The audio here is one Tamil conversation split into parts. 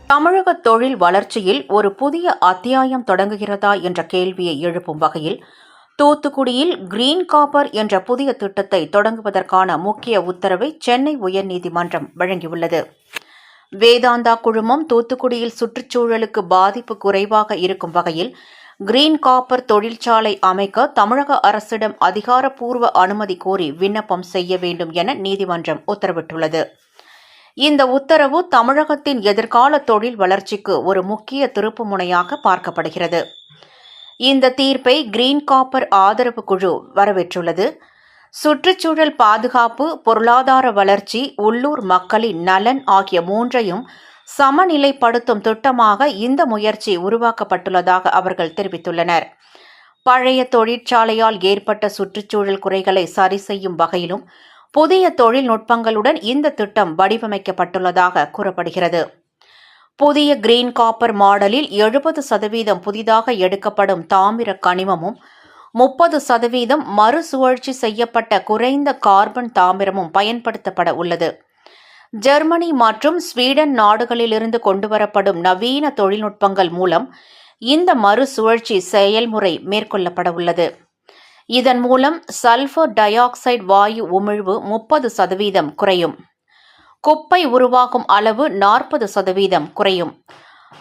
தமிழக தொழில் வளர்ச்சியில் ஒரு புதிய அத்தியாயம் தொடங்குகிறதா என்ற கேள்வியை எழுப்பும் வகையில் தூத்துக்குடியில் கிரீன் காப்பர் என்ற புதிய திட்டத்தை தொடங்குவதற்கான முக்கிய உத்தரவை சென்னை உயர்நீதிமன்றம் வழங்கியுள்ளது. வேதாந்தா குழுமம் தூத்துக்குடியில் சுற்றுச்சூழலுக்கு பாதிப்பு குறைவாக இருக்கும் வகையில் கிரீன் காப்பர் தொழிற்சாலை அமைக்க தமிழக அரசிடம் அதிகாரப்பூர்வ அனுமதி கோரி விண்ணப்பம் செய்ய வேண்டும் என நீதிமன்றம் உத்தரவிட்டுள்ளது. இந்த உத்தரவு தமிழகத்தின் எதிர்கால தொழில் வளர்ச்சிக்கு ஒரு முக்கிய திருப்புமுனையாக பார்க்கப்படுகிறது. இந்த தீர்ப்பை கிரீன் காப்பர் ஆதரவு குழு வரவேற்றுள்ளது. சுற்றுச்சூழல் பாதுகாப்பு, பொருளாதார வளர்ச்சி, உள்ளூர் மக்களின் நலன் ஆகிய மூன்றையும் சமநிலைப்படுத்தும் திட்டமாக இந்த முயற்சி உருவாக்கப்பட்டுள்ளதாக அவர்கள் தெரிவித்துள்ளனர். பழைய தொழிற்சாலையால் ஏற்பட்ட சுற்றுச்சூழல் குறைகளை சரி செய்யும் வகையிலும் புதிய தொழில்நுட்பங்களுடன் இந்த திட்டம் வடிவமைக்கப்பட்டுள்ளதாக கூறப்படுகிறது. புதிய கிரீன் காப்பர் மாடலில் 70% புதிதாக எடுக்கப்படும் தாமிர கனிமமும் 30% மறுசுழற்சி செய்யப்பட்ட குறைந்த கார்பன் தாமிரமும் பயன்படுத்தப்பட உள்ளது. ஜெர்மனி மற்றும் ஸ்வீடன் நாடுகளிலிருந்து கொண்டுவரப்படும் நவீன தொழில்நுட்பங்கள் மூலம் இந்த மறுசுழற்சி செயல்முறை மேற்கொள்ளப்பட உள்ளது. இதன் மூலம் சல்பர் டை ஆக்சைடு வாயு உமிழ்வு 30% குறையும். குப்பை உருவாகும் அளவு 40% குறையும்.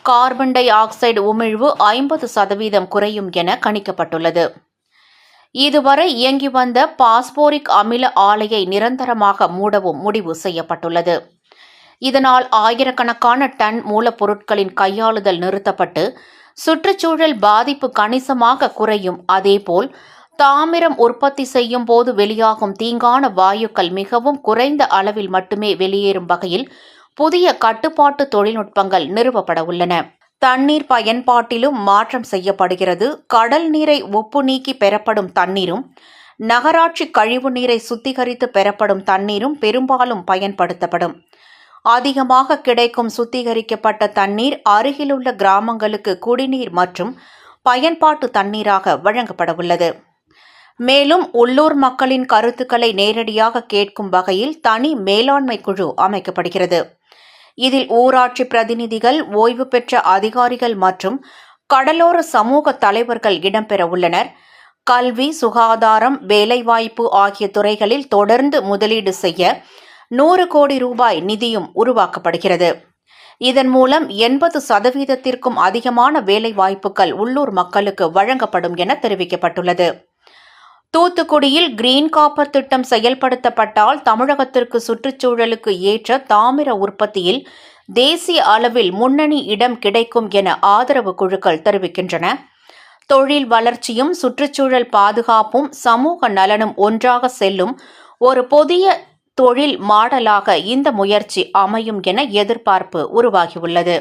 கார்பன் டை ஆக்சைடு உமிழ்வு 50% குறையும் என கணிக்கப்பட்டுள்ளது. இதுவரை இயங்கி வந்த பாஸ்போரிக் அமில ஆலையை நிரந்தரமாக மூடவும் முடிவு செய்யப்பட்டுள்ளது. இதனால் ஆயிரக்கணக்கான டன் மூலப்பொருட்களின் கையாளுதல் நிறுத்தப்பட்டு சுற்றுச்சூழல் பாதிப்பு கணிசமாக குறையும். அதேபோல் தாமிரம் உற்பத்தி செய்யும் போது வெளியாகும் தீங்கான வாயுக்கள் மிகவும் குறைந்த அளவில் மட்டுமே வெளியேறும் வகையில் புதிய கட்டுப்பாட்டு தொழில்நுட்பங்கள் நிறுவப்பட உள்ளன. தண்ணீர் பயன்பாட்டிலும் மாற்றம் செய்யப்படுகிறது. கடல் நீரை உப்பு நீக்கி பெறப்படும் தண்ணீரும் நகராட்சி கழிவு நீரை சுத்திகரித்து பெறப்படும் தண்ணீரும் பெரும்பாலும் பயன்படுத்தப்படும். அதிகமாக கிடைக்கும் சுத்திகரிக்கப்பட்ட தண்ணீர் அருகிலுள்ள கிராமங்களுக்கு குடிநீர் மற்றும் பயன்பாட்டு தண்ணீராக வழங்கப்பட உள்ளது. மேலும் உள்ளூர் மக்களின் கருத்துக்களை நேரடியாக கேட்கும் வகையில் தனி மேலாண்மை குழு அமைக்கப்படுகிறது. இதில் ஊராட்சி பிரதிநிதிகள், ஓய்வு பெற்ற அதிகாரிகள் மற்றும் கடலோர சமூக தலைவர்கள் இடம்பெற உள்ளனர். கல்வி, சுகாதாரம், வேலைவாய்ப்பு ஆகிய துறைகளில் தொடர்ந்து முதலீடு செய்ய 100 கோடி ரூபாய் நிதியும் உருவாக்கப்படுகிறது. இதன் மூலம் 80%க்கும் அதிகமான வேலைவாய்ப்புகள் உள்ளூர் மக்களுக்கு வழங்கப்படும் என தெரிவிக்கப்பட்டுள்ளது. தூத்துக்குடியில் கிரீன் காப்பர் திட்டம் செயல்படுத்தப்பட்டால் தமிழகத்திற்கு சுற்றுச்சூழலுக்கு ஏற்ற தாமிர உற்பத்தியில் தேசிய அளவில் முன்னணி இடம் கிடைக்கும் என ஆதரவு குழுக்கள் தெரிவிக்கின்றன. தொழில் வளர்ச்சியும் சுற்றுச்சூழல் பாதுகாப்பும் சமூக நலனும் ஒன்றாக செல்லும் ஒரு புதிய தொழில் மாடலாக இந்த முயற்சி அமையும் என எதிர்பார்ப்பு உருவாகியுள்ளது.